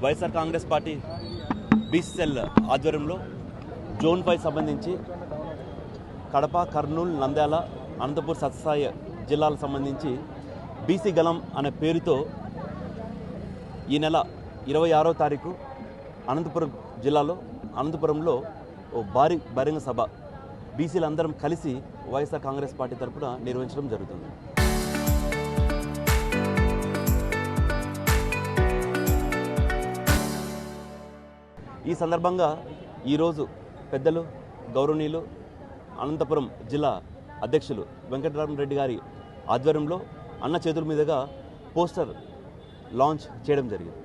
YSR Congress party బీసీఎల్ ఆధ్వర్యంలో zone 5 సంబంధించి కడప, కర్నూలు, నంద్యాల, అనంతపూర్, సత్యసాయి జిల్లాలకు సంబంధించి బీసీ గలం అనే పేరుతో ఈ నెల 26వ తారీఖు అనంతపురం జిల్లాలో అనంతపురంలో ఓ భారీ బహిరంగ సభ బీసీలందరం కలిసి వైఎస్ఆర్ కాంగ్రెస్ పార్టీ తరఫున నిర్వహించడం జరుగుతుంది. ఈ సందర్భంగా ఈరోజు పెద్దలు గౌరవనీయులు అనంతపురం జిల్లా అధ్యక్షులు వెంకటరామరెడ్డి గారి ఆధ్వర్యంలో అన్న చేతుల మీదుగా పోస్టర్ లాంచ్ చేయడం జరిగింది.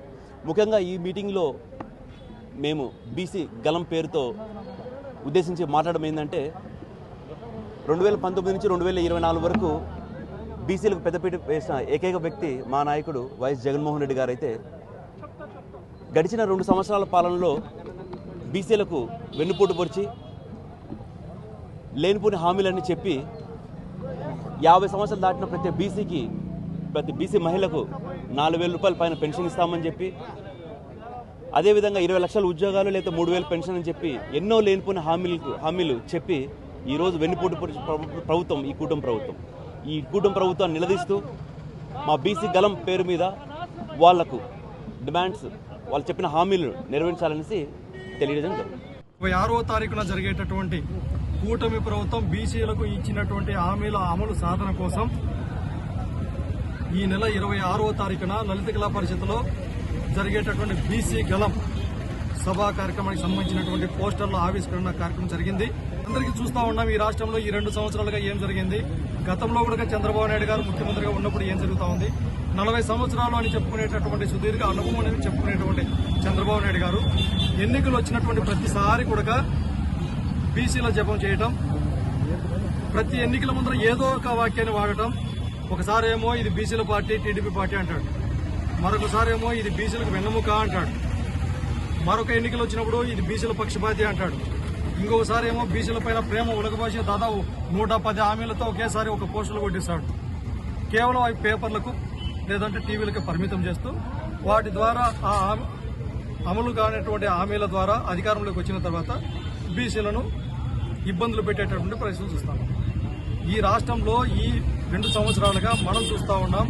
ముఖ్యంగా ఈ మీటింగ్లో మేము బీసీ గలం పేరుతో ఉద్దేశించి మాట్లాడడం ఏంటంటే 2019 నుంచి 2024 వరకు బీసీలకు పెద్దపీట వేసిన ఏకైక వ్యక్తి మా నాయకుడు వైఎస్ జగన్మోహన్ రెడ్డి గారు అయితే గడిచిన 2 సంవత్సరాల పాలనలో బీసీలకు వెన్నుపోటు పొడిచి లేనిపోని హామీలన్నీ చెప్పి 50 సంవత్సరాలు దాటిన ప్రతి బీసీ మహిళకు 4,000 రూపాయల పైన పెన్షన్ ఇస్తామని చెప్పి, అదేవిధంగా 20 లక్షల ఉద్యోగాలు లేదా 3,000 పెన్షన్ అని చెప్పి ఎన్నో లేనిపోయిన హామీలు చెప్పి ఈరోజు వెన్నుపోటు ప్రభుత్వం ఈ కూటమి ప్రభుత్వాన్ని నిలదీస్తూ మా బీసీ గలం పేరు మీద వాళ్లకు డిమాండ్స్, వాళ్ళు చెప్పిన హామీలు నెరవేర్చాలనేసి తెలియజేయడం జరుగుతుంది. 26వ తారీఖున జరిగేటటువంటి కూటమి ప్రభుత్వం బీసీలకు ఇచ్చినటువంటి హామీల అమలు సాధన కోసం ఈ నెల 26వ తారీఖున లలిత కళా పరిషత్లో జరిగేటటువంటి బీసీ గలం సభా కార్యక్రమానికి సంబంధించినటువంటి పోస్టర్ల ఆవిష్కరణ కార్యక్రమం జరిగింది. అందరికీ చూస్తూ ఉన్నాం ఈ రాష్ట్రంలో ఈ 2 సంవత్సరాలుగా ఏం జరిగింది. గతంలో కూడా చంద్రబాబు నాయుడు గారు ముఖ్యమంత్రిగా ఉన్నప్పుడు ఏం జరుగుతూ ఉంది. 40 సంవత్సరాలు అని చెప్పుకునేటటువంటి సుదీర్ఘ అనుభవం అని చెప్పుకునేటువంటి చంద్రబాబు నాయుడు గారు ఎన్నికలు వచ్చినటువంటి ప్రతిసారి కూడా బీసీల జపం చేయటం, ప్రతి ఎన్నికల ముందర ఏదో ఒక వాక్యాన్ని వాడటం. ఒకసారి ఏమో ఇది బీసీల పార్టీ, టీడీపీ పార్టీ అంటాడు, మరొకసారి ఏమో ఇది బీసీలకు వెన్నెముక అంటాడు, మరొక ఎన్నికలు వచ్చినప్పుడు ఇది బీసీల పక్షపాతి అంటాడు, ఇంకొకసారి ఏమో బీసీల పైన ప్రేమ ఉలకబాసి దాదాపు 110 హామీలతో ఒకేసారి ఒక పోస్టులు కొట్టిస్తాడు. కేవలం అవి పేపర్లకు లేదంటే టీవీలకు పరిమితం చేస్తూ వాటి ద్వారా ఆ అమలు కానటువంటి హామీల ద్వారా అధికారంలోకి వచ్చిన తర్వాత బీసీలను ఇబ్బందులు పెట్టేటటువంటి పరిస్థితులు చూస్తాం. ఈ రాష్ట్రంలో ఈ 2 సంవత్సరాలుగా మనం చూస్తూ ఉన్నాం.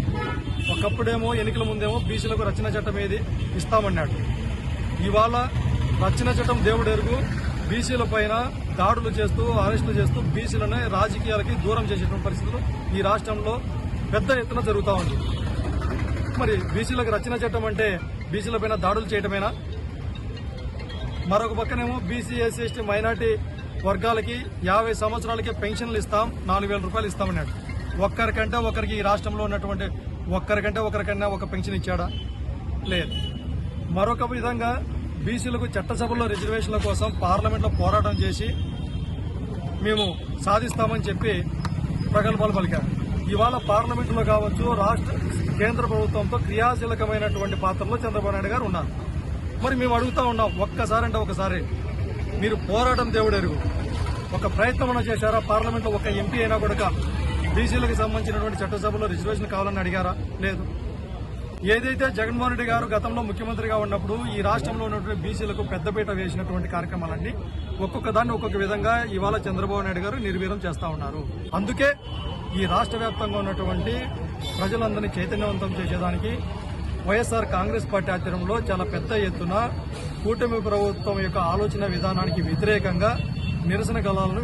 ఒకప్పుడేమో ఎన్నికల ముందేమో బీసీలకు రక్షణ చట్టం ఏది ఇస్తామన్నాడు. ఇవాళ రక్షణ చట్టం దేవుడెరుగు బీసీల పైన దాడులు చేస్తూ అరెస్టులు చేస్తూ బీసీలను రాజకీయాలకి దూరం చేసేటువంటి పరిస్థితులు ఈ రాష్ట్రంలో పెద్ద ఎత్తున జరుగుతూ ఉంది. మరి బీసీలకు రక్షణ చట్టం అంటే బీసీల పైన దాడులు చేయటమేనా? మరొక పక్కనేమో బీసీ, ఎస్సీ, ఎస్టీ, మైనార్టీ వర్గాలకి 50 సంవత్సరాలకే పెన్షన్లు ఇస్తాం, 4,000 రూపాయలు ఇస్తామన్నాడు. ఒకరికి ఈ రాష్ట్రంలో ఉన్నటువంటి ఒకరికన్నా ఒక పెన్షన్ ఇచ్చాడా? లేదు. మరొక విధంగా బీసీలకు చట్టసభల్లో రిజర్వేషన్ల కోసం పార్లమెంట్లో పోరాటం చేసి మేము సాధిస్తామని చెప్పి ప్రగల్భాలు పలికారు. ఇవాళ పార్లమెంటులో కావచ్చు, కేంద్ర ప్రభుత్వంతో క్రియాశీలకమైనటువంటి పాత్రలో చంద్రబాబు నాయుడు గారు ఉన్నారు. మరి మేము అడుగుతా ఉన్నాం, ఒకసారి మీరు పోరాటం దేవుడెరుగు ఒక ప్రయత్నం చేశారా? పార్లమెంట్లో ఒక ఎంపీ అయినా కూడా బీసీలకు సంబంధించినటువంటి చట్టసభలో రిజర్వేషన్ కావాలని అడిగారా? లేదు. ఏదైతే జగన్మోహన్ రెడ్డి గారు గతంలో ముఖ్యమంత్రిగా ఉన్నప్పుడు ఈ రాష్ట్రంలో ఉన్నటువంటి బీసీలకు పెద్దపీట వేసినటువంటి కార్యక్రమాలన్నీ ఒక్కొక్క దాన్ని ఒక్కొక్క విధంగా ఇవాళ చంద్రబాబు నాయుడు గారు నిర్వీర్యం చేస్తా ఉన్నారు. అందుకే ఈ రాష్ట్ర వ్యాప్తంగా ఉన్నటువంటి ప్రజలందరినీ చైతన్యవంతం చేసేదానికి వైఎస్ఆర్ కాంగ్రెస్ పార్టీ ఆధ్వర్యంలో చాలా పెద్ద ఎత్తున కూటమి ప్రభుత్వం యొక్క ఆలోచన విధానానికి వ్యతిరేకంగా నిరసన గళాలను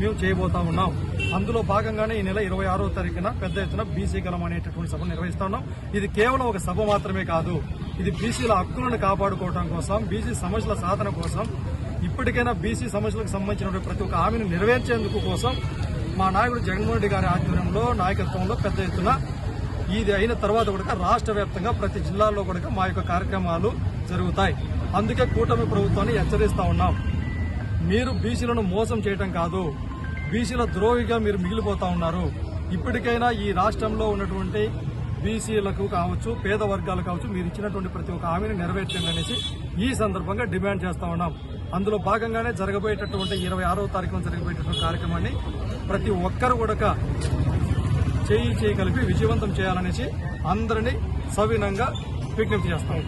మేము చేయబోతా ఉన్నాం. అందులో భాగంగానే ఈ నెల 26వ తారీఖున పెద్ద ఎత్తున బీసీ గలం అనేటటువంటి సభ నిర్వహిస్తా ఉన్నాం. ఇది కేవలం ఒక సభ మాత్రమే కాదు, ఇది బీసీల హక్కులను కాపాడుకోవడం కోసం, బీసీ సమస్యల సాధన కోసం, ఇప్పటికైనా బీసీ సమస్యలకు సంబంధించినటువంటి ప్రతి ఒక్క హామీని నెరవేర్చేందుకు కోసం మా నాయకుడు జగన్మోహన్ రెడ్డి గారి ఆధ్వర్యంలో నాయకత్వంలో పెద్ద ఎత్తున ఇది అయిన తర్వాత కూడా రాష్ట్ర వ్యాప్తంగా ప్రతి జిల్లాల్లో కూడా మా యొక్క కార్యక్రమాలు జరుగుతాయి. అందుకే కూటమి ప్రభుత్వాన్ని హెచ్చరిస్తా ఉన్నాం. మీరు బీసీలను మోసం చేయటం కాదు, బీసీల ద్రోహిగా మీరు మిగిలిపోతా ఉన్నారు. ఇప్పటికైనా ఈ రాష్ట్రంలో ఉన్నటువంటి బీసీలకు కావచ్చు, పేద వర్గాలు కావచ్చు, మీరు ఇచ్చినటువంటి ప్రతి ఒక్క హామీని నెరవేర్చండి అనేసి ఈ సందర్భంగా డిమాండ్ చేస్తా ఉన్నాం. అందులో భాగంగానే జరగబోయేటటువంటి 26వ తారీఖున జరగబోయేటటువంటి కార్యక్రమాన్ని ప్రతి ఒక్కరు కూడా చేయి కలిపి విజయవంతం చేయాలనేసి అందరినీ సవినంగా విజ్ఞప్తి చేస్తాం.